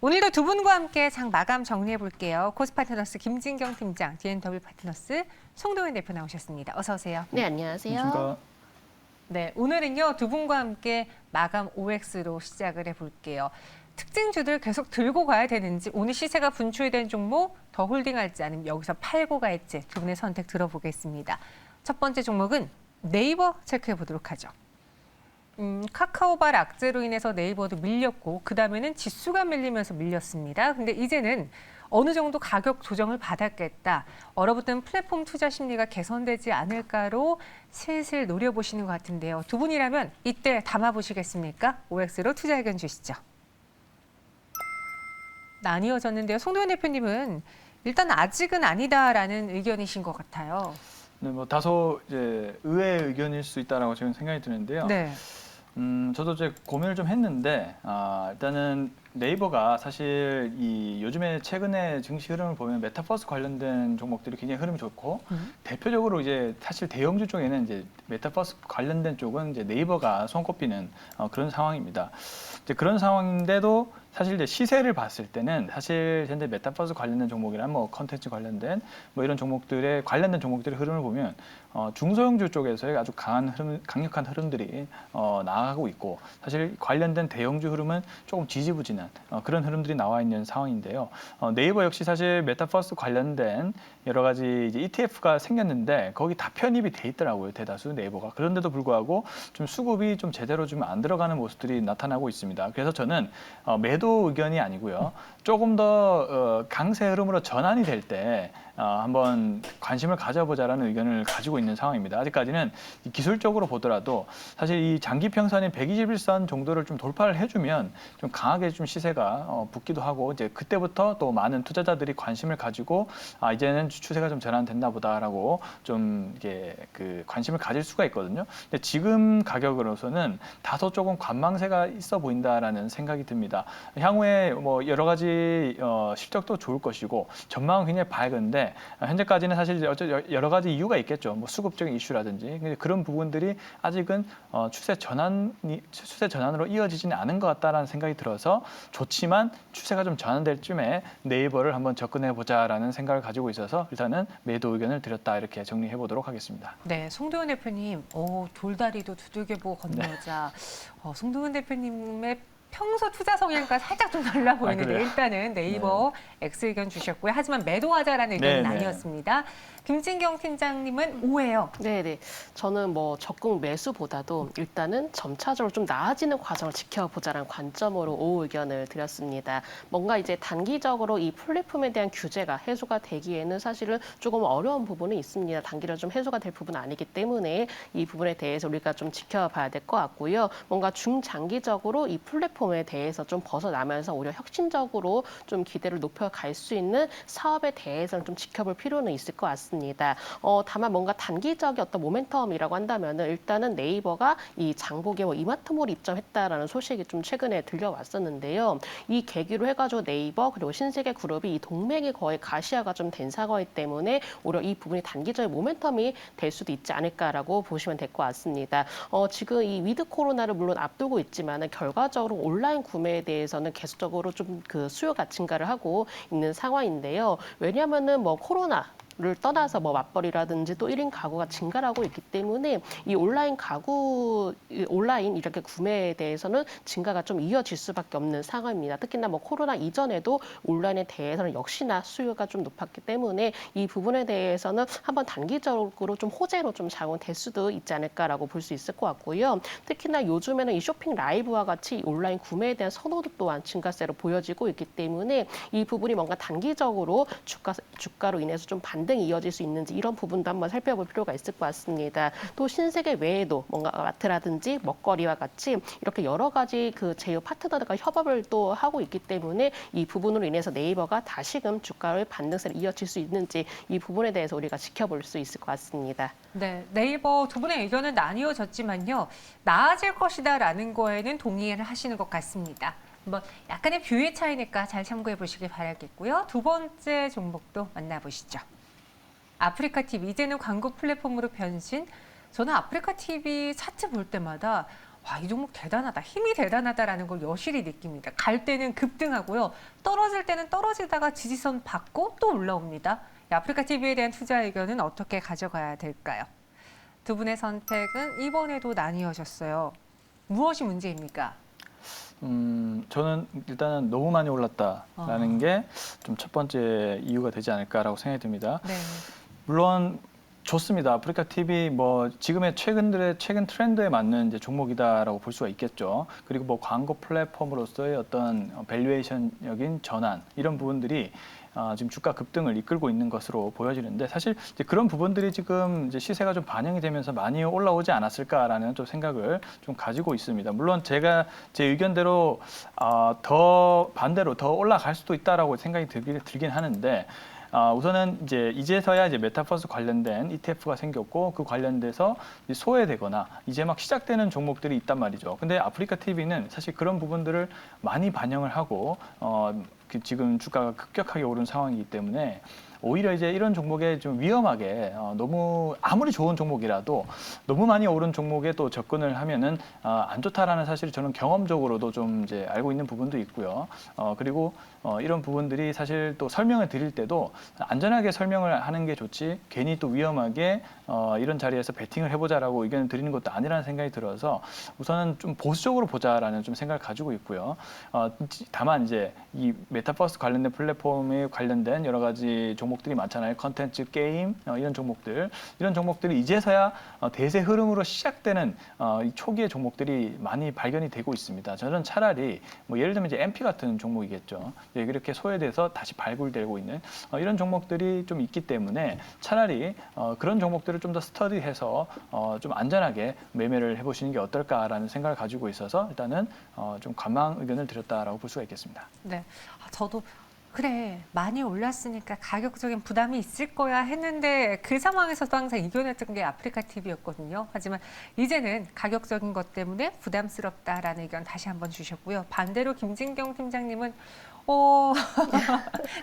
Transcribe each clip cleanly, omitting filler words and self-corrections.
오늘도 두 분과 함께 장 마감 정리해 볼게요. 코스파트너스 김진경 팀장, D&W 파트너스 송도현 대표 나오셨습니다. 어서 오세요. 네, 안녕하세요. 안녕하십니까. 네, 오늘은요 두 분과 함께 마감 OX로 시작을 해볼게요. 특징주들 계속 들고 가야 되는지, 오늘 시세가 분출된 종목 더 홀딩할지 아니면 여기서 팔고 갈지 두 분의 선택 들어보겠습니다. 첫 번째 종목은 네이버 체크해 보도록 하죠. 카카오발 악재로 인해서 네이버도 밀렸고 그 다음에는 지수가 밀리면서 밀렸습니다. 근데 이제는 어느 정도 가격 조정을 받았겠다. 얼어붙은 플랫폼 투자 심리가 개선되지 않을까로 슬슬 노려보시는 것 같은데요. 두 분이라면 이때 담아보시겠습니까? OX로 투자 의견 주시죠. 나뉘어졌는데요. 송도현 대표님은 일단 아직은 아니다라는 의견이신 것 같아요. 네, 뭐 다소 이제 의외의 의견일 수 있다라고 저는 생각이 드는데요. 네. 저도 이제 고민을 좀 했는데 일단은 네이버가 사실 이 요즘에 최근에 증시 흐름을 보면 메타버스 관련된 종목들이 굉장히 흐름이 좋고 대표적으로 이제 사실 대형주 쪽에는 이제 메타버스 관련된 쪽은 이제 네이버가 손꼽히는 그런 상황입니다. 이제 그런 상황인데도 사실 이제 시세를 봤을 때는 사실 현재 메타버스 관련된 종목이나 뭐 컨텐츠 관련된 뭐 이런 종목들의 관련된 종목들의 흐름을 보면 중소형주 쪽에서의 아주 강력한 흐름들이 나아가고 있고, 사실 관련된 대형주 흐름은 조금 지지부진한 그런 흐름들이 나와 있는 상황인데요. 네이버 역시 사실 메타버스 관련된 여러 가지 이제 ETF가 생겼는데 거기 다 편입이 돼 있더라고요, 대다수 네이버가. 그런데도 불구하고 좀 수급이 좀 제대로 좀 안 들어가는 모습들이 나타나고 있습니다. 그래서 저는 매도 의견이 아니고요, 조금 더 강세 흐름으로 전환이 될 때 한번 관심을 가져보자라는 의견을 가지고 있는 상황입니다. 아직까지는 기술적으로 보더라도 사실 이 장기 평선인 121선 정도를 좀 돌파를 해주면 좀 강하게 좀 시세가 붙기도 하고, 이제 그때부터 또 많은 투자자들이 관심을 가지고 이제는 추세가 좀 전환됐나 보다라고 좀 이게 그 관심을 가질 수가 있거든요. 근데 지금 가격으로서는 다소 조금 관망세가 있어 보인다라는 생각이 듭니다. 향후에 뭐 여러 가지 실적도 좋을 것이고 전망은 굉장히 밝은데 현재까지는 사실 여러 가지 이유가 있겠죠. 뭐 수급적인 이슈라든지 그런 부분들이 아직은 추세 전환으로 이어지지는 않은 것 같다라는 생각이 들어서, 좋지만 추세가 좀 전환될 쯤에 네이버를 한번 접근해 보자라는 생각을 가지고 있어서 일단은 매도 의견을 드렸다, 이렇게 정리해 보도록 하겠습니다. 네, 송도현 대표님, 돌다리도 두들겨보고 건너자. 송도현 대표님의 평소 투자 성향과 살짝 좀 달라 보이는데 그래요? 일단은 네이버 X 의견 주셨고요. 하지만 매도하자라는 의견은 네. 아니었습니다. 김진경 팀장님은 O예요. 네네. 저는 뭐 적극 매수보다도 일단은 점차적으로 좀 나아지는 과정을 지켜보자라는 관점으로 O 의견을 드렸습니다. 뭔가 이제 단기적으로 이 플랫폼에 대한 규제가 해소가 되기에는 사실은 조금 어려운 부분이 있습니다. 단기로 좀 해소가 될 부분은 아니기 때문에 이 부분에 대해서 우리가 좀 지켜봐야 될 것 같고요. 뭔가 중장기적으로 이 플랫폼에 대해서 좀 벗어나면서 오히려 혁신적으로 좀 기대를 높여갈 수 있는 사업에 대해서는 좀 지켜볼 필요는 있을 것 같습니다. 다만 뭔가 단기적인 어떤 모멘텀이라고 한다면은 일단은 네이버가 이 장복에 뭐 이마트몰 입점했다라는 소식이 좀 최근에 들려왔었는데요. 이 계기로 해가지고 네이버 그리고 신세계 그룹이 이 동맹이 거의 가시화가 좀 된 상황이기 때문에 오히려 이 부분이 단기적인 모멘텀이 될 수도 있지 않을까라고 보시면 될 것 같습니다. 지금 이 위드 코로나를 물론 앞두고 있지만은 결과적으로 온라인 구매에 대해서는 계속적으로 좀 그 수요가 증가를 하고 있는 상황인데요. 왜냐하면은 뭐 코로나 를 떠나서 뭐 맞벌이라든지 또 1인 가구가 증가하고 있기 때문에 이 온라인 이렇게 구매에 대해서는 증가가 좀 이어질 수밖에 없는 상황입니다. 특히나 뭐 코로나 이전에도 온라인에 대해서는 역시나 수요가 좀 높았기 때문에 이 부분에 대해서는 한번 단기적으로 좀 호재로 좀 작용될 수도 있지 않을까라고 볼 수 있을 것 같고요. 특히나 요즘에는 이 쇼핑 라이브와 같이 온라인 구매에 대한 선호도 또한 증가세로 보여지고 있기 때문에 이 부분이 뭔가 단기적으로 주가로 인해서 좀 반등이 이어질 수 있는지 이런 부분도 한번 살펴볼 필요가 있을 것 같습니다. 또 신세계 외에도 뭔가 마트라든지 먹거리와 같이 이렇게 여러 가지 그 제휴 파트너들과 협업을 또 하고 있기 때문에 이 부분으로 인해서 네이버가 다시금 주가의 반등세를 이어질 수 있는지 이 부분에 대해서 우리가 지켜볼 수 있을 것 같습니다. 네, 네이버 두 분의 의견은 나뉘어졌지만요. 나아질 것이다라는 거에는 동의를 하시는 것 같습니다. 뭐 약간의 뷰의 차이니까 잘 참고해 보시길 바라겠고요. 두 번째 종목도 만나보시죠. 아프리카 TV, 이제는 광고 플랫폼으로 변신. 저는 아프리카 TV 차트 볼 때마다 와, 이 종목 대단하다, 힘이 대단하다라는 걸 여실히 느낍니다. 갈 때는 급등하고요. 떨어질 때는 떨어지다가 지지선 받고 또 올라옵니다. 이 아프리카 TV에 대한 투자 의견은 어떻게 가져가야 될까요? 두 분의 선택은 이번에도 나뉘어졌어요. 무엇이 문제입니까? 저는 일단은 너무 많이 올랐다라는 게 좀 첫 번째 이유가 되지 않을까라고 생각이 듭니다. 네. 물론 좋습니다. 아프리카 TV 뭐 지금의 최근 트렌드에 맞는 이제 종목이다라고 볼 수가 있겠죠. 그리고 뭐 광고 플랫폼으로서의 어떤 밸류에이션적인 전환 이런 부분들이 지금 주가 급등을 이끌고 있는 것으로 보여지는데 사실 이제 그런 부분들이 지금 이제 시세가 좀 반영이 되면서 많이 올라오지 않았을까라는 좀 생각을 좀 가지고 있습니다. 물론 제가 제 의견대로 더 반대로 더 올라갈 수도 있다라고 생각이 들긴 하는데. 우선은 이제서야 메타버스 관련된 ETF가 생겼고 그 관련돼서 소외되거나 이제 막 시작되는 종목들이 있단 말이죠. 근데 아프리카 TV는 사실 그런 부분들을 많이 반영을 하고 지금 주가가 급격하게 오른 상황이기 때문에 오히려 이제 이런 종목에 좀 위험하게 너무 아무리 좋은 종목이라도 너무 많이 오른 종목에 또 접근을 하면은 안 좋다라는 사실을 저는 경험적으로도 좀 이제 알고 있는 부분도 있고요. 그리고 이런 부분들이 사실 또 설명을 드릴 때도 안전하게 설명을 하는 게 좋지 괜히 또 위험하게 이런 자리에서 베팅을 해보자라고 의견을 드리는 것도 아니라는 생각이 들어서 우선은 좀 보수적으로 보자라는 좀 생각을 가지고 있고요. 다만 이제 이 메타버스 관련된 플랫폼에 관련된 여러 가지 종목들이 많잖아요. 컨텐츠, 게임 이런 종목들이 이제서야 대세 흐름으로 시작되는 이 초기의 종목들이 많이 발견이 되고 있습니다. 저는 차라리 뭐 예를 들면 이제 MP 같은 종목이겠죠. 이렇게 소외돼서 다시 발굴되고 있는 이런 종목들이 좀 있기 때문에 차라리 그런 종목들을 좀 더 스터디해서 좀 안전하게 매매를 해보시는 게 어떨까라는 생각을 가지고 있어서 일단은 좀 관망 의견을 드렸다라고 볼 수가 있겠습니다. 네, 저도 그래 많이 올랐으니까 가격적인 부담이 있을 거야 했는데 그 상황에서도 항상 이겨냈던 게 아프리카 TV였거든요. 하지만 이제는 가격적인 것 때문에 부담스럽다라는 의견 다시 한번 주셨고요. 반대로 김진경 팀장님은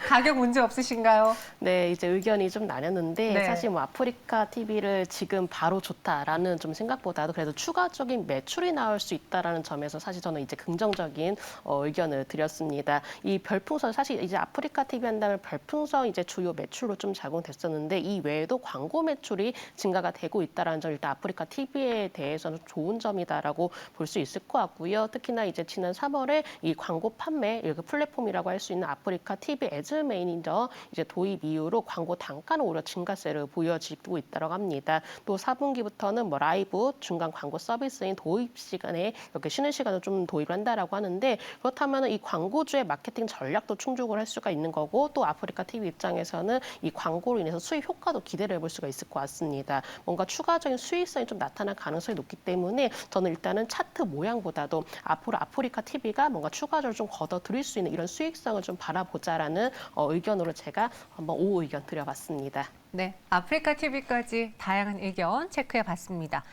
가격 문제 없으신가요? 네, 이제 의견이 좀 나뉘었는데 네. 사실 뭐 아프리카 TV를 지금 바로 좋다라는 좀 생각보다도 그래도 추가적인 매출이 나올 수 있다라는 점에서 사실 저는 이제 긍정적인 의견을 드렸습니다. 이 별풍선 사실 이제 아프리카 TV 한다면 별풍선 이제 주요 매출로 좀 작용됐었는데 이 외에도 광고 매출이 증가가 되고 있다라는 점 일단 아프리카 TV에 대해서는 좋은 점이다라고 볼 수 있을 것 같고요. 특히나 이제 지난 3월에 이 광고 판매 이렇게 플랫폼이라고 할 수 있는 아프리카 TV 애즈 매니저 이제 도입 이후로 광고 단가는 오히려 증가세를 보여지고 있다고 합니다. 또 4분기부터는 뭐 라이브 중간 광고 서비스인 도입 시간에 이렇게 쉬는 시간을 좀 도입을 한다라고 하는데 그렇다면 이 광고주의 마케팅 전략도 충족을 할 수가 있는 거고 또 아프리카 TV 입장에서는 이 광고로 인해서 수익 효과도 기대를 해볼 수가 있을 것 같습니다. 뭔가 추가적인 수익성이 좀 나타날 가능성이 높기 때문에 저는 일단은 차트 모양보다도 앞으로 아프리카 TV가 뭔가 추가적으로 좀 걷어들일 수 있는 이런 수익성을 좀 바라보자라는 의견으로 제가 한번 5 의견 드려봤습니다. 네, 아프리카 TV까지 다양한 의견 체크해 봤습니다.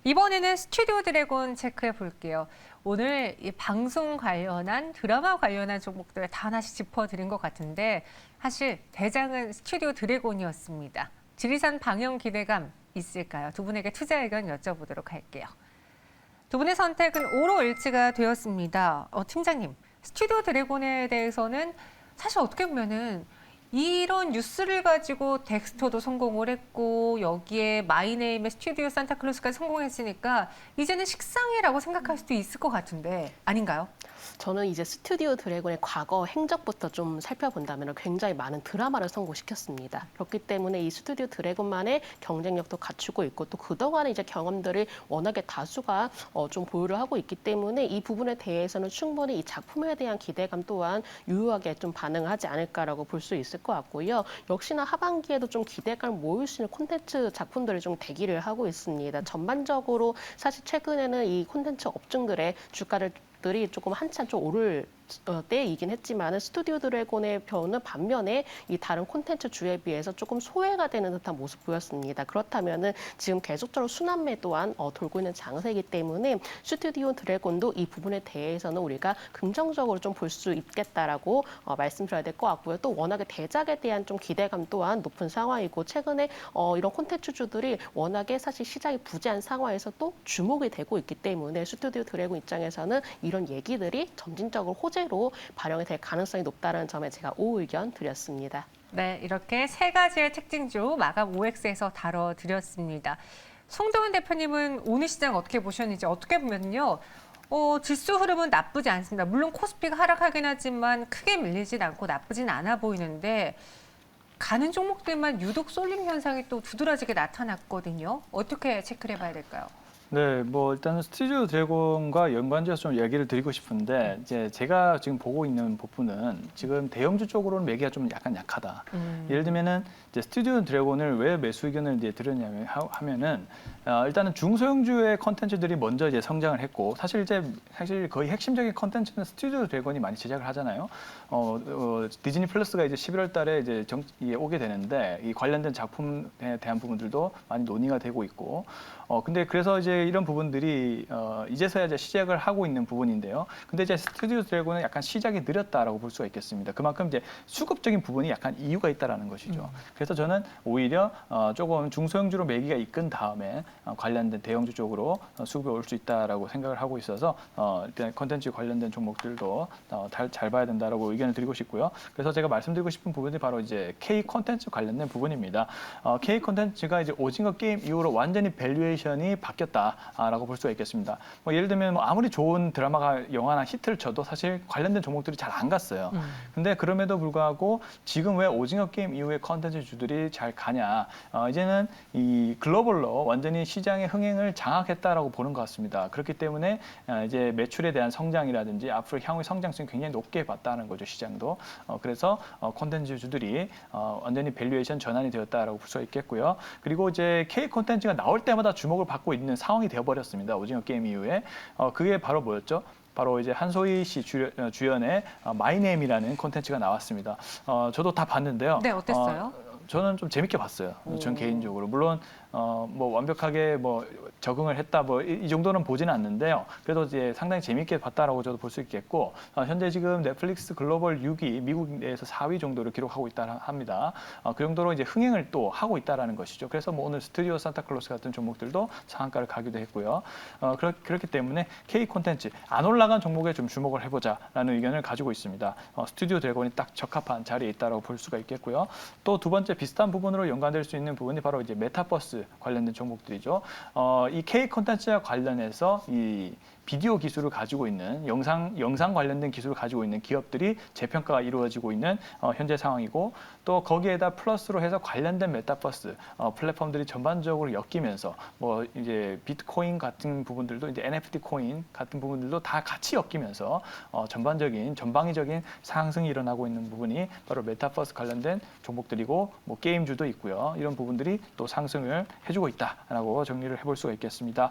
이번에는 스튜디오 드래곤 체크해 볼게요. 오늘 이 방송 관련한 드라마 관련한 종목들 다 하나씩 짚어드린 것 같은데 사실 대장은 스튜디오 드래곤이었습니다. 지리산 방영 기대감 있을까요? 두 분에게 투자 의견 여쭤보도록 할게요. 두 분의 선택은 오로 일치가 되었습니다. 팀장님, 스튜디오 드래곤에 대해서는 사실 어떻게 보면은 이런 뉴스를 가지고 덱스터도 성공을 했고 여기에 마이네임의 스튜디오 산타클로스까지 성공했으니까 이제는 식상해라고 생각할 수도 있을 것 같은데 아닌가요? 저는 이제 스튜디오 드래곤의 과거 행적부터 좀 살펴본다면 굉장히 많은 드라마를 성공시켰습니다. 그렇기 때문에 이 스튜디오 드래곤만의 경쟁력도 갖추고 있고 또 그동안의 이제 경험들을 워낙에 다수가 좀 보유를 하고 있기 때문에 이 부분에 대해서는 충분히 이 작품에 대한 기대감 또한 유효하게 좀 반응을 하지 않을까라고 볼 수 있을 것 같고요. 역시나 하반기에도 좀 기대감을 모을 수 있는 콘텐츠 작품들을 좀 대기를 하고 있습니다. 전반적으로 사실 최근에는 이 콘텐츠 업종들의 주가를 들이 조금 한참 좀 오를 때이긴 했지만 스튜디오 드래곤의 경우는 반면에 이 다른 콘텐츠 주에 비해서 조금 소외가 되는 듯한 모습 보였습니다. 그렇다면은 지금 계속적으로 순환매 또한 돌고 있는 장세이기 때문에 스튜디오 드래곤도 이 부분에 대해서는 우리가 긍정적으로 좀 볼 수 있겠다라고 말씀드려야 될 것 같고요. 또 워낙에 대작에 대한 좀 기대감 또한 높은 상황이고 최근에 이런 콘텐츠주들이 워낙에 사실 시장이 부재한 상황에서 또 주목이 되고 있기 때문에 스튜디오 드래곤 입장에서는 이런 얘기들이 점진적으로 호재로 반영이 될 가능성이 높다는 점에 제가 오 의견 드렸습니다. 네, 이렇게 세 가지의 특징주 마감 OX에서 다뤄드렸습니다. 송도원 대표님은 오늘 시장 어떻게 보셨는지 어떻게 보면요. 지수 흐름은 나쁘지 않습니다. 물론 코스피가 하락하긴 하지만 크게 밀리진 않고 나쁘진 않아 보이는데 가는 종목들만 유독 쏠림 현상이 또 두드러지게 나타났거든요. 어떻게 체크를 해봐야 될까요? 네, 뭐 일단은 스튜디오 드래곤과 연관지어서 좀 얘기를 드리고 싶은데 이제 제가 지금 보고 있는 부분은 지금 대형주 쪽으로는 매기가 좀 약간 약하다. 예를 들면은 이제 스튜디오 드래곤을 왜 매수 의견을 이제 드렸냐면 하면은 일단은 중소형주의 컨텐츠들이 먼저 이제 성장을 했고 사실 거의 핵심적인 컨텐츠는 스튜디오 드래곤이 많이 제작을 하잖아요. 디즈니 플러스가 이제 11월 달에 이제 이게 오게 되는데 이 관련된 작품에 대한 부분들도 많이 논의가 되고 있고 근데 그래서 이제 이런 부분들이 이제서야 이제 시작을 하고 있는 부분인데요. 근데 이제 스튜디오 드래곤은 약간 시작이 느렸다라고 볼 수가 있겠습니다. 그만큼 이제 수급적인 부분이 약간 이유가 있다라는 것이죠. 그래서 저는 오히려 조금 중소형주로 매기가 이끈 다음에 관련된 대형주 쪽으로 수급이 올 수 있다라고 생각을 하고 있어서 일단 컨텐츠 관련된 종목들도 잘 봐야 된다라고 의견을 드리고 싶고요. 그래서 제가 말씀드리고 싶은 부분이 바로 이제 K 컨텐츠 관련된 부분입니다. K 컨텐츠가 이제 오징어 게임 이후로 완전히 밸류에이션이 바뀌었다라고 볼 수가 있겠습니다. 뭐 예를 들면 아무리 좋은 드라마가 영화나 히트를 쳐도 사실 관련된 종목들이 잘 안 갔어요. 근데 그럼에도 불구하고 지금 왜 오징어 게임 이후에 컨텐츠 주들이 잘 가냐? 이제는 이 글로벌로 완전히 시장의 흥행을 장악했다라고 보는 것 같습니다. 그렇기 때문에 이제 매출에 대한 성장이라든지 앞으로 향후의 성장성이 굉장히 높게 봤다는 거죠, 시장도. 그래서 콘텐츠 주들이 완전히 밸류에이션 전환이 되었다라고 볼 수가 있겠고요. 그리고 이제 K 콘텐츠가 나올 때마다 주목을 받고 있는 상황이 되어버렸습니다. 오징어 게임 이후에. 그게 바로 뭐였죠? 바로 이제 한소희 씨 주연의 마이네임이라는 콘텐츠가 나왔습니다. 저도 다 봤는데요. 네, 어땠어요? 저는 좀 재밌게 봤어요. 전 개인적으로. 물론 뭐 완벽하게 뭐 적응을 했다 뭐 이 정도는 보지는 않는데요. 그래도 이제 상당히 재밌게 봤다라고 저도 볼 수 있겠고 현재 지금 넷플릭스 글로벌 6위, 미국 내에서 4위 정도를 기록하고 있다 합니다. 그 정도로 이제 흥행을 또 하고 있다라는 것이죠. 그래서 뭐 오늘 스튜디오 산타클로스 같은 종목들도 상한가를 가기도 했고요. 그렇기 때문에 K 콘텐츠 안 올라간 종목에 좀 주목을 해보자라는 의견을 가지고 있습니다. 스튜디오 드래곤이 딱 적합한 자리에 있다라고 볼 수가 있겠고요. 또 두 번째 비슷한 부분으로 연관될 수 있는 부분이 바로 이제 메타버스 관련된 종목들이죠. 이 K 콘텐츠와 관련해서 이 비디오 기술을 가지고 있는 영상 관련된 기술을 가지고 있는 기업들이 재평가가 이루어지고 있는 현재 상황이고 또 거기에다 플러스로 해서 관련된 메타버스 플랫폼들이 전반적으로 엮이면서 뭐 이제 비트코인 같은 부분들도 이제 NFT 코인 같은 부분들도 다 같이 엮이면서 전방위적인 상승이 일어나고 있는 부분이 바로 메타버스 관련된 종목들이고 뭐 게임주도 있고요. 이런 부분들이 또 상승을 해주고 있다라고 정리를 해볼 수가 있겠습니다.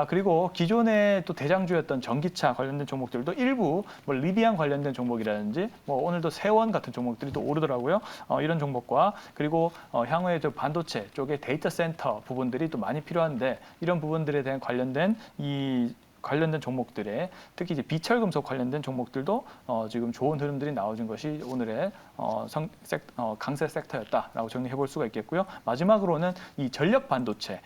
그리고 기존의 또 대장주였던 전기차 관련된 종목들도 일부 뭐 리비안 관련된 종목이라든지 뭐 오늘도 세원 같은 종목들이 또 오르더라고요. 이런 종목과 그리고 향후에 저 반도체 쪽에 데이터 센터 부분들이 또 많이 필요한데 이런 부분들에 대한 관련된 종목들에 특히 이제 비철금속 관련된 종목들도 지금 좋은 흐름들이 나와준 것이 오늘의 강세 섹터였다라고 정리해 볼 수가 있겠고요. 마지막으로는 이 전력 반도체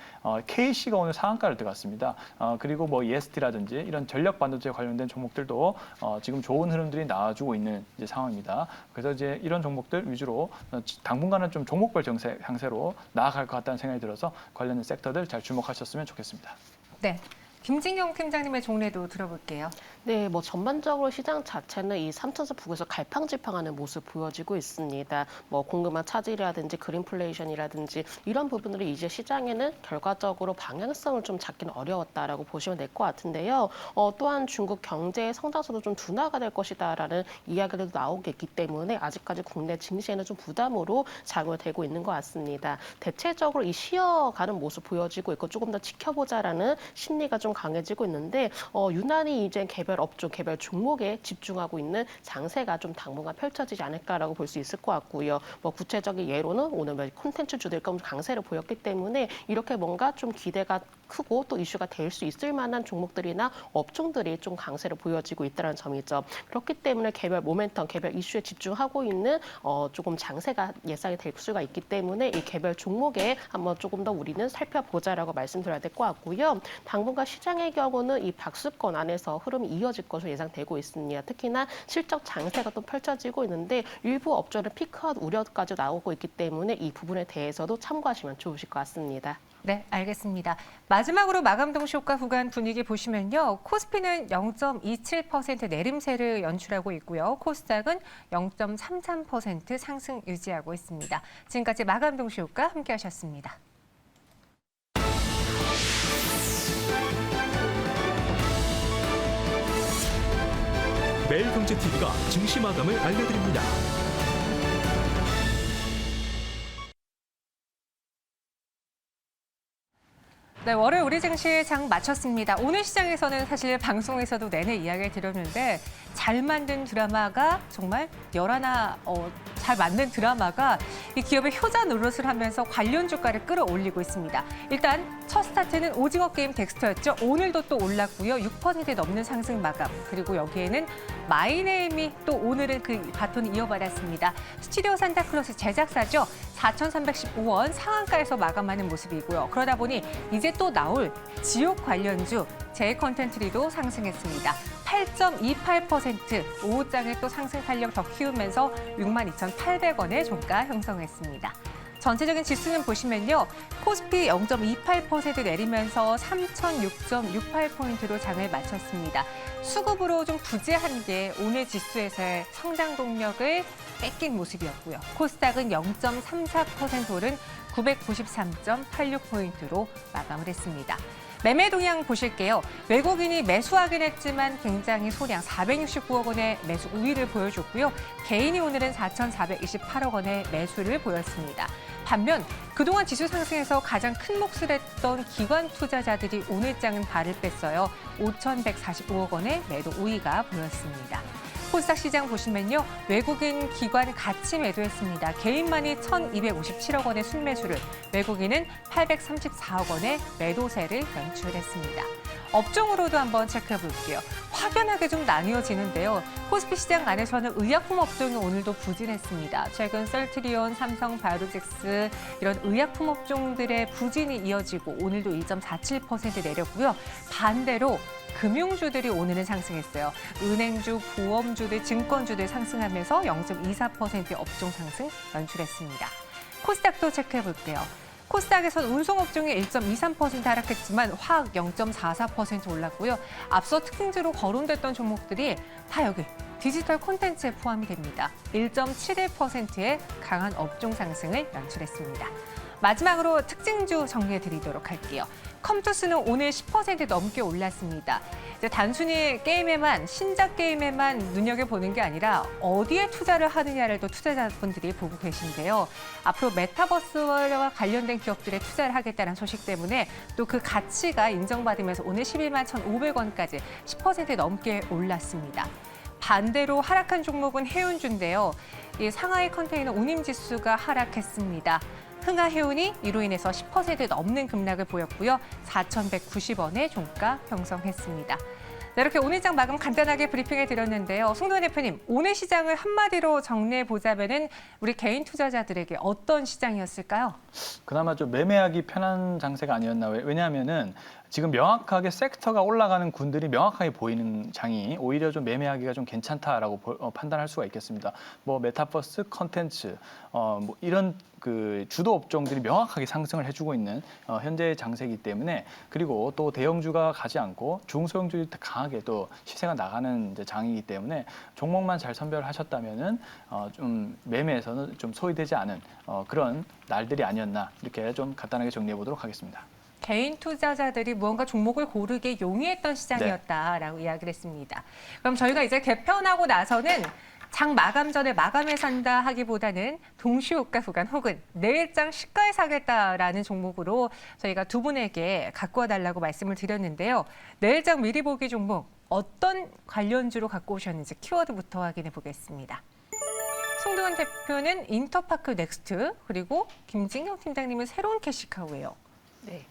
KC가 오늘 상한가를 들어갔습니다. 그리고 뭐 EST라든지 이런 전력 반도체 관련된 종목들도 지금 좋은 흐름들이 나와주고 있는 이제 상황입니다. 그래서 이제 이런 종목들 위주로 당분간은 좀 종목별 강세로 나아갈 것 같다는 생각이 들어서 관련된 섹터들 잘 주목하셨으면 좋겠습니다. 네. 김진경 팀장님의 종례도 들어볼게요. 네, 뭐 전반적으로 시장 자체는 이 3천선 북에서 갈팡질팡하는 모습 보여지고 있습니다. 뭐 공급망 차질이라든지 그린플레이션이라든지 이런 부분들이 이제 시장에는 결과적으로 방향성을 좀 잡기는 어려웠다라고 보시면 될 것 같은데요. 또한 중국 경제의 성장세도 좀 둔화가 될 것이다라는 이야기들도 나오고 있기 때문에 아직까지 국내 증시에는 좀 부담으로 작용이 되고 있는 것 같습니다. 대체적으로 이 쉬어가는 모습 보여지고 있고 조금 더 지켜보자라는 심리가 좀 강해지고 있는데 유난히 이제 개별 업종, 개별 종목에 집중하고 있는 장세가 좀 당분간 펼쳐지지 않을까라고 볼 수 있을 것 같고요. 뭐 구체적인 예로는 오늘 콘텐츠주들 강세를 보였기 때문에 이렇게 뭔가 좀 기대가 크고 또 이슈가 될 수 있을 만한 종목들이나 업종들이 좀 강세를 보여지고 있다는 점이죠. 그렇기 때문에 개별 모멘텀, 개별 이슈에 집중하고 있는 조금 장세가 예상이 될 수가 있기 때문에 이 개별 종목에 한번 조금 더 우리는 살펴보자라고 말씀드려야 될 것 같고요. 당분간 시장의 경우는 이 박스권 안에서 흐름이 이어질 것으로 예상되고 있습니다. 특히나 실적 장세가 또 펼쳐지고 있는데 일부 업종은 피크아웃 우려까지 나오고 있기 때문에 이 부분에 대해서도 참고하시면 좋으실 것 같습니다. 네, 알겠습니다. 마지막으로 마감동 쇼가 구간 분위기 보시면요. 코스피는 0.27% 내림세를 연출하고 있고요. 코스닥은 0.33% 상승 유지하고 있습니다. 지금까지 마감동 쇼가 함께하셨습니다. 매일경제TV가 증시 마감을 알려드립니다. 네, 월요일 우리 증시 장 마쳤습니다. 오늘 시장에서는 사실 방송에서도 내내 이야기를 드렸는데 잘 만든 드라마가 정말 잘 만든 드라마가 이 기업의 효자 노릇을 하면서 관련 주가를 끌어올리고 있습니다. 일단 첫 스타트는 오징어 게임 덱스터였죠. 오늘도 또 올랐고요. 6% 넘는 상승 마감. 그리고 여기에는 마이네임이 또 오늘은 그 바톤을 이어받았습니다. 스튜디오 산타클로스 제작사죠. 4,315원 상한가에서 마감하는 모습이고요. 그러다 보니 이제 또 나올 지옥 관련주 제이컨텐트리도 상승했습니다. 8.28% 5호장에 또 상승 탄력 더 키우면서 62,800원의 종가 형성했습니다. 전체적인 지수는 보시면요. 코스피 0.28% 내리면서 3,006.68포인트로 장을 마쳤습니다. 수급으로 좀 부재한 게 오늘 지수에서의 성장 동력을 뺏긴 모습이었고요. 코스닥은 0.34% 오른 993.86포인트로 마감을 했습니다. 매매 동향 보실게요. 외국인이 매수하긴 했지만 굉장히 소량 469억 원의 매수 우위를 보여줬고요. 개인이 오늘은 4,428억 원의 매수를 보였습니다. 반면 그동안 지수 상승에서 가장 큰 몫을 했던 기관 투자자들이 오늘 장은 발을 뺐어요. 5,145억 원의 매도 우위가 보였습니다. 코스닥 시장 보시면요. 외국인 기관 같이 매도했습니다. 개인만이 1,257억 원의 순매수를, 외국인은 834억 원의 매도세를 연출했습니다. 업종으로도 한번 체크해 볼게요. 확연하게 좀 나뉘어지는데요. 코스피 시장 안에서는 의약품 업종이 오늘도 부진했습니다. 최근 셀트리온, 삼성 바이오로직스 이런 의약품 업종들의 부진이 이어지고 오늘도 1.47% 내렸고요. 반대로 금융주들이 오늘은 상승했어요. 은행주, 보험주들, 증권주들 상승하면서 0.24%의 업종 상승 연출했습니다. 코스닥도 체크해 볼게요. 코스닥에서는 운송업종이 1.23% 하락했지만 화학 0.44% 올랐고요. 앞서 특징주로 거론됐던 종목들이 다 여기 디지털 콘텐츠에 포함이 됩니다. 1.71%의 강한 업종 상승을 연출했습니다. 마지막으로 특징주 정리해드리도록 할게요. 컴투스는 오늘 10% 넘게 올랐습니다. 이제 단순히 게임에만, 신작 게임에만 눈여겨보는 게 아니라 어디에 투자를 하느냐를 또 투자자분들이 보고 계신데요. 앞으로 메타버스와 관련된 기업들에 투자를 하겠다는 소식 때문에 또 그 가치가 인정받으면서 오늘 11만 1,500원까지 10% 넘게 올랐습니다. 반대로 하락한 종목은 해운주인데요. 이 상하이 컨테이너 운임지수가 하락했습니다. 흥하해운이 이로 인해서 10% 넘는 급락을 보였고요. 4,190원의 종가 형성했습니다. 네, 이렇게 오늘 장 마감 간단하게 브리핑해 드렸는데요. 송도현 대표님, 오늘 시장을 한마디로 정리해 보자면은 우리 개인 투자자들에게 어떤 시장이었을까요? 그나마 좀 매매하기 편한 장세가 아니었나. 왜냐하면은 지금 명확하게 섹터가 올라가는 군들이 명확하게 보이는 장이 오히려 좀 매매하기가 좀 괜찮다라고 판단할 수가 있겠습니다. 뭐 메타버스, 컨텐츠, 뭐 이런 그 주도 업종들이 명확하게 상승을 해주고 있는 현재의 장세이기 때문에, 그리고 또 대형주가 가지 않고 중소형주들이 강하게 또 시세가 나가는 이제 장이기 때문에 종목만 잘 선별하셨다면은 좀 매매에서는 좀 소외되지 않은 그런 날들이 아니었나, 이렇게 좀 간단하게 정리해 보도록 하겠습니다. 개인 투자자들이 무언가 종목을 고르게 용이했던 시장이었다라고 이야기를 했습니다. 그럼 저희가 이제 개편하고 나서는 장 마감 전에 마감에 산다 하기보다는 동시호가 구간 혹은 내일장 시가에 사겠다라는 종목으로 저희가 두 분에게 갖고 와달라고 말씀을 드렸는데요. 내일장 미리 보기 종목 어떤 관련주로 갖고 오셨는지 키워드부터 확인해 보겠습니다. 송동환 대표는 인터파크 넥스트, 그리고 김진경 팀장님은 새로운 캐시카우예요. 네,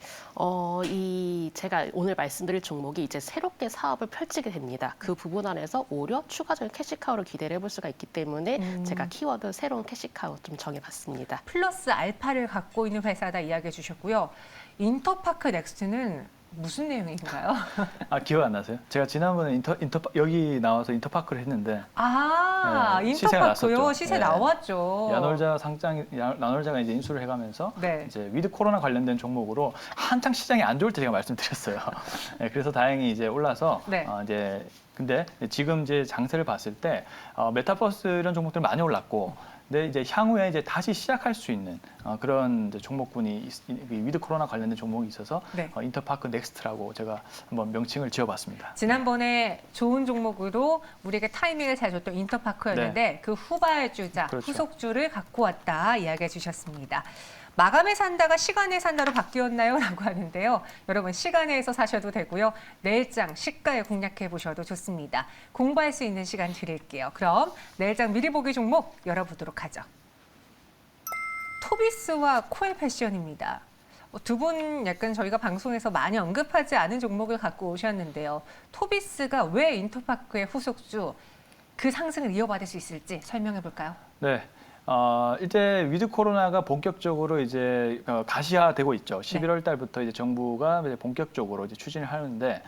제가 오늘 말씀드릴 종목이 이제 새롭게 사업을 펼치게 됩니다. 그 부분 안에서 오히려 추가적인 캐시카우를 기대를 해볼 수가 있기 때문에 제가 키워드 새로운 캐시카우 좀 정해봤습니다. 플러스 알파를 갖고 있는 회사다 이야기해 주셨고요. 인터파크 넥스트는 무슨 내용인가요? 기억 안 나세요? 제가 지난번에 여기 나와서 인터파크를 했는데 네, 시세가 인터파크요. 났었죠. 시세 네. 나왔죠. 나놀자가 이제 인수를 해가면서 네. 이제 위드 코로나 관련된 종목으로 한창 시장이 안 좋을 때 제가 말씀드렸어요. 네, 그래서 다행히 이제 올라서 네. 이제 근데 지금 이제 장세를 봤을 때 메타버스 이런 종목들 많이 올랐고. 근데 이제 향후에 이제 다시 시작할 수 있는 그런 이제 종목군이 위드 코로나 관련된 종목이 있어서 네. 인터파크 넥스트라고 제가 한번 명칭을 지어봤습니다. 지난번에 좋은 종목으로 우리에게 타이밍을 잘 줬던 인터파크였는데 그 후발주자, 그렇죠. 후속주를 갖고 왔다 이야기해 주셨습니다. 마감에 산다가 시간에 산다로 바뀌었나요? 라고 하는데요. 여러분 시간에서 사셔도 되고요. 내일장 시가에 공략해 보셔도 좋습니다. 공부할 수 있는 시간 드릴게요. 그럼 내일장 미리 보기 종목 열어보도록 하죠. 토비스와 코엘 패션입니다. 두 분 약간 저희가 방송에서 많이 언급하지 않은 종목을 갖고 오셨는데요. 토비스가 왜 인터파크의 후속주 그 상승을 이어받을 수 있을지 설명해 볼까요? 네. 이제 위드 코로나가 본격적으로 이제 가시화되고 있죠. 11월 달부터 이제 정부가 이제 본격적으로 이제 추진을 하는데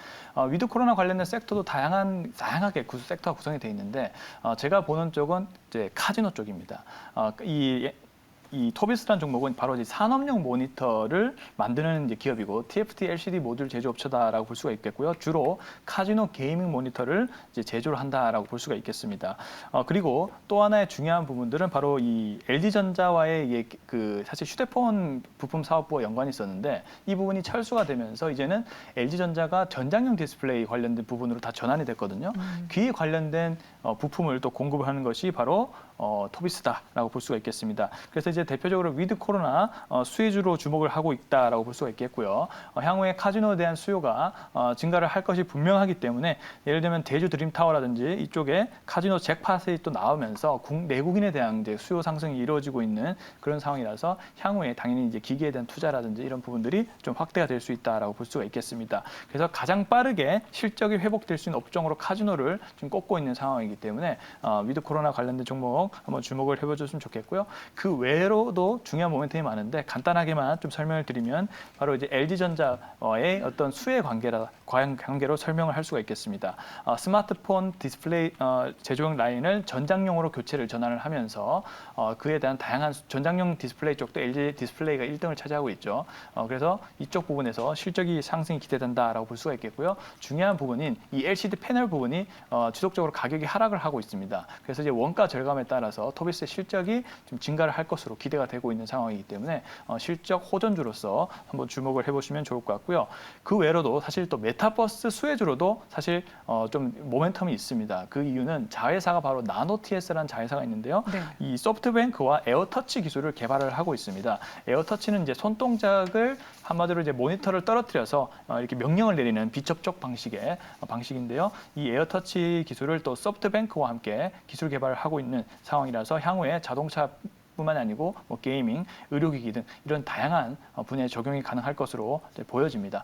위드 코로나 관련된 섹터도 다양하게 섹터가 구성이 돼 있는데 제가 보는 쪽은 이제 카지노 쪽입니다. 이 토비스라는 종목은 바로 이제 산업용 모니터를 만드는 이제 기업이고 TFT LCD 모듈 제조업체다라고 볼 수가 있겠고요. 주로 카지노 게이밍 모니터를 이제 제조를 한다라고 볼 수가 있겠습니다. 그리고 또 하나의 중요한 부분들은 바로 이 LG전자와의 사실 휴대폰 부품 사업부와 연관이 있었는데 이 부분이 철수가 되면서 이제는 LG전자가 전장용 디스플레이 관련된 부분으로 다 전환이 됐거든요. 귀에 관련된 부품을 또 공급을 하는 것이 바로 토비스다라고 볼 수가 있겠습니다. 그래서 이제 대표적으로 위드 코로나 수혜주로 주목을 하고 있다라고 볼 수가 있겠고요. 향후에 카지노에 대한 수요가 증가를 할 것이 분명하기 때문에 예를 들면 대주 드림타워라든지 이쪽에 카지노 잭팟이 또 나오면서 내국인에 대한 이제 수요 상승이 이루어지고 있는 그런 상황이라서 향후에 당연히 이제 기기에 대한 투자라든지 이런 부분들이 좀 확대가 될 수 있다라고 볼 수가 있겠습니다. 그래서 가장 빠르게 실적이 회복될 수 있는 업종으로 카지노를 좀 꼽고 있는 상황이기 때문에 위드 코로나 관련된 종목 한번 주목을 해보셨으면 좋겠고요. 그 외로도 중요한 모멘텀이 많은데 간단하게만 좀 설명을 드리면 바로 이제 LG전자와의 어떤 수혜 관계로 설명을 할 수가 있겠습니다. 스마트폰 디스플레이 제조용 라인을 전장용으로 교체를 전환을 하면서 그에 대한 다양한 전장용 디스플레이 쪽도 LG 디스플레이가 1등을 차지하고 있죠. 그래서 이쪽 부분에서 실적이 상승이 기대된다라고 볼 수가 있겠고요. 중요한 부분인 이 LCD 패널 부분이 지속적으로 가격이 하락을 하고 있습니다. 그래서 이제 원가 절감에 따라서 토비스의 실적이 좀 증가를 할 것으로 기대가 되고 있는 상황이기 때문에 실적 호전주로서 한번 주목을 해보시면 좋을 것 같고요. 그 외로도 사실 또 메타버스 수혜주로도 사실 좀 모멘텀이 있습니다. 그 이유는 자회사가 바로 나노TS라는 자회사가 있는데요. 네. 이 소프트뱅크와 에어터치 기술을 개발을 하고 있습니다. 에어터치는 이제 손동작을 한마디로 이제 모니터를 떨어뜨려서 이렇게 명령을 내리는 비접촉 방식인데요. 이 에어터치 기술을 또 소프트뱅크와 함께 기술 개발을 하고 있는 상황이라서 향후에 자동차 뿐만 아니고 뭐 게이밍, 의료기기 등 이런 다양한 분야에 적용이 가능할 것으로 보여집니다.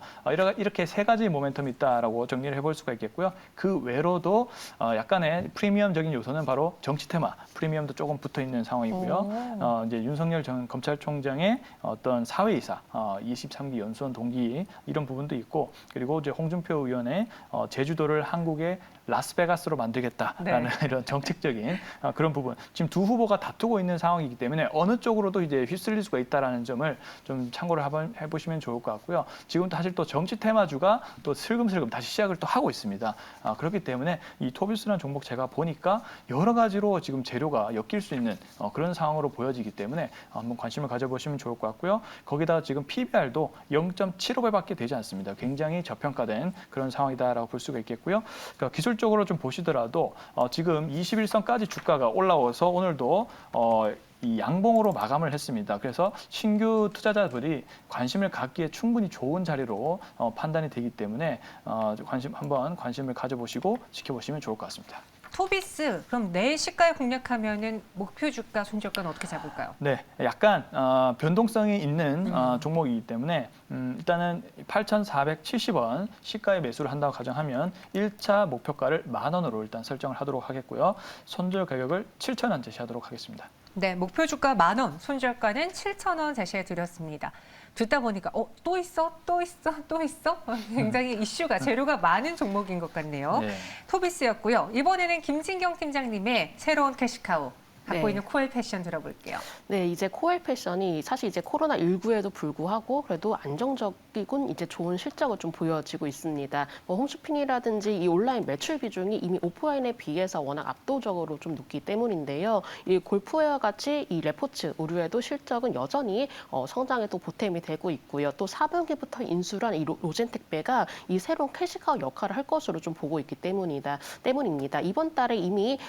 이렇게 세 가지 모멘텀이 있다라고 정리를 해볼 수가 있겠고요. 그 외로도 약간의 프리미엄적인 요소는 바로 정치 테마, 프리미엄도 조금 붙어 있는 상황이고요. 이제 윤석열 전 검찰총장의 어떤 사회이사, 23기 연수원 동기 이런 부분도 있고, 그리고 이제 홍준표 의원의 제주도를 한국의 라스베가스로 만들겠다라는 이런 정책적인 그런 부분. 지금 두 후보가 다투고 있는 상황이기 때문에 어느 쪽으로도 이제 휩쓸릴 수가 있다라는 점을 좀 참고를 한번 해보시면 좋을 것 같고요. 지금 사실 또 정치 테마주가 또 슬금슬금 다시 시작을 또 하고 있습니다. 그렇기 때문에 이 토비스라는 종목 제가 보니까 여러 가지로 지금 재료가 엮일 수 있는 그런 상황으로 보여지기 때문에 한번 관심을 가져보시면 좋을 것 같고요. 거기다가 지금 PBR도 0.75배밖에 되지 않습니다. 굉장히 저평가된 그런 상황이다라고 볼 수가 있겠고요. 그러니까 기술적으로 좀 보시더라도 지금 21선까지 주가가 올라와서 오늘도 이 양봉으로 마감을 했습니다. 그래서 신규 투자자들이 관심을 갖기에 충분히 좋은 자리로 판단이 되기 때문에 한번 관심을 가져보시고 지켜보시면 좋을 것 같습니다. 토비스, 그럼 내일 시가에 공략하면은 목표 주가, 손절가는 어떻게 잡을까요? 네, 약간 변동성이 있는 종목이기 때문에 일단은 8,470원 시가에 매수를 한다고 가정하면 1차 목표가를 10,000원으로 일단 설정을 하도록 하겠고요. 손절 가격을 7,000원 제시하도록 하겠습니다. 네, 목표 주가 10,000원, 손절가는 7,000원 제시해 드렸습니다. 듣다 보니까 또 있어? 또 있어? 또 있어? 굉장히 이슈가, 재료가 많은 종목인 것 같네요. 네. 토비스였고요. 이번에는 김진경 팀장님의 새로운 캐시카우 갖고 네. 있는 코엘 패션 들어볼게요. 네, 이제 코엘 패션이 사실 이제 코로나19에도 불구하고 그래도 안정적이군 이제 좋은 실적을 좀 보여지고 있습니다. 뭐 홈쇼핑이라든지 이 온라인 매출 비중이 이미 오프라인에 비해서 워낙 압도적으로 좀 높기 때문인데요. 이 골프웨어 같이 이 레포츠 의류에도 실적은 여전히 성장에 또 보탬이 되고 있고요. 또 4분기부터 인수한 이 로젠택배가 이 새로운 캐시카우 역할을 할 것으로 좀 보고 있기 때문입니다. 이번 달에 이미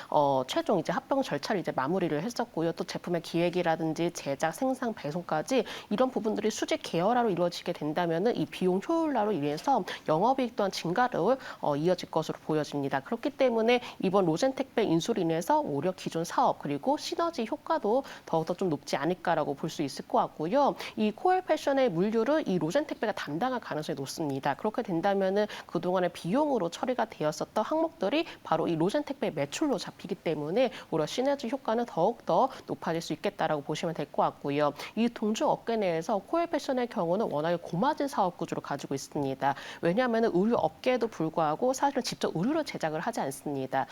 최종 이제 합병 절차를 이제 마무리를 했었고요. 또 제품의 기획이라든지 제작, 생산, 배송까지 이런 부분들이 수직 계열화로 이루어지게 된다면은 이 비용 효율화로 인해서 영업이익 또한 증가로 이어질 것으로 보여집니다. 그렇기 때문에 이번 로젠택배 인수로 인해서 오히려 기존 사업 그리고 시너지 효과도 더욱더 좀 높지 않을까라고 볼 수 있을 것 같고요. 이 코엘 패션의 물류를 이 로젠택배가 담당할 가능성이 높습니다. 그렇게 된다면은 그동안의 비용으로 처리가 되었었던 항목들이 바로 이 로젠택배 매출로 잡히기 때문에 오히려 시너지 효과는 더욱더 높아질 수 있겠다라고 보시면 될 것 같고요. 이 동종 업계 내에서 코엘 패션의 경우는 워낙에 고마진 사업 구조를 가지고 있습니다. 왜냐하면 의류 업계에도 불구하고 사실은 직접 의류를 제작을 하지 않습니다.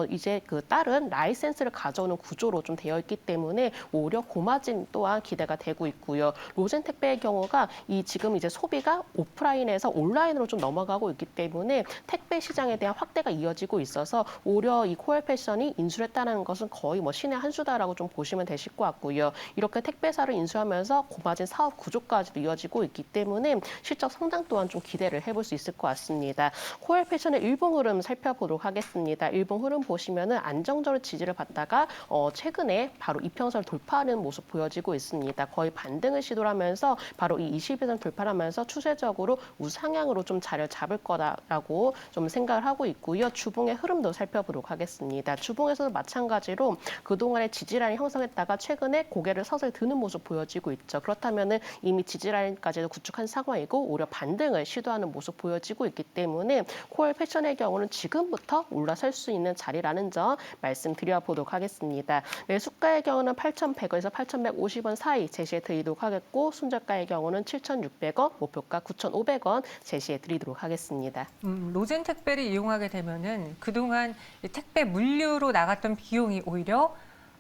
이제 그 다른 라이센스를 가져오는 구조로 좀 되어 있기 때문에 오히려 고마진 또한 기대가 되고 있고요. 로젠택배의 경우가 이 지금 이제 소비가 오프라인에서 온라인으로 좀 넘어가고 있기 때문에 택배 시장에 대한 확대가 이어지고 있어서 오히려 이 코엘 패션이 인수를 했다는 것은 거의 뭐 신의 한 수다라고 좀 보시면 되실 것 같고요. 이렇게 택배사를 인수하면서 고마진 사업 구조까지도 이어지고 있기 때문에 실적 성장 또한 좀 기대를 해볼 수 있을 것 같습니다. 코엘 패션의 일봉 흐름 살펴보도록 하겠습니다. 일봉 흐름 보시면은 안정적으로 지지를 받다가 최근에 바로 이평선을 돌파하는 모습 보여지고 있습니다. 거의 반등을 시도를 하면서 바로 이 21선 돌파하면서 추세적으로 우상향으로 좀 자리를 잡을 거다라고 좀 생각을 하고 있고요. 주봉의 흐름도 살펴보도록 하겠습니다. 주봉에서도 마찬가지로 그동안의 지지라인이 형성했다가 최근에 고개를 서서히 드는 모습 보여지고 있죠. 그렇다면은 이미 지지라인까지도 구축한 상황이고 오히려 반등을 시도하는 모습 보여지고 있기 때문에 코엘 패션의 경우는 지금부터 올라설 수 있는 자리라는 점 말씀드려보도록 하겠습니다. 매수가의 경우는 8,100원에서 8,150원 사이 제시해 드리도록 하겠고 손절가의 경우는 7,600원, 목표가 9,500원 제시해 드리도록 하겠습니다. 로젠택배를 이용하게 되면은 그동안 이 택배 물류로 나갔던 비용이 오히려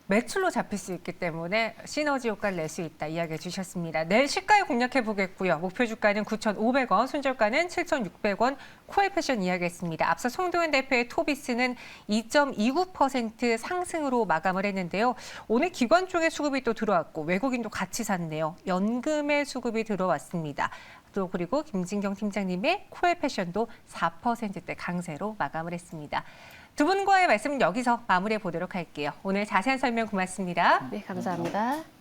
매출로 잡힐 수 있기 때문에 시너지 효과를 낼 수 있다 이야기해 주셨습니다. 내일 시가에 공략해 보겠고요. 목표 주가는 9,500원, 손절가는 7,600원, 코엘 패션 이야기했습니다. 앞서 송도현 대표의 토비스는 2.29% 상승으로 마감을 했는데요. 오늘 기관 쪽의 수급이 또 들어왔고 외국인도 같이 샀네요. 연금의 수급이 들어왔습니다. 또 그리고 김진경 팀장님의 코엘 패션도 4%대 강세로 마감을 했습니다. 두 분과의 말씀은 여기서 마무리해 보도록 할게요. 오늘 자세한 설명 고맙습니다. 네, 감사합니다.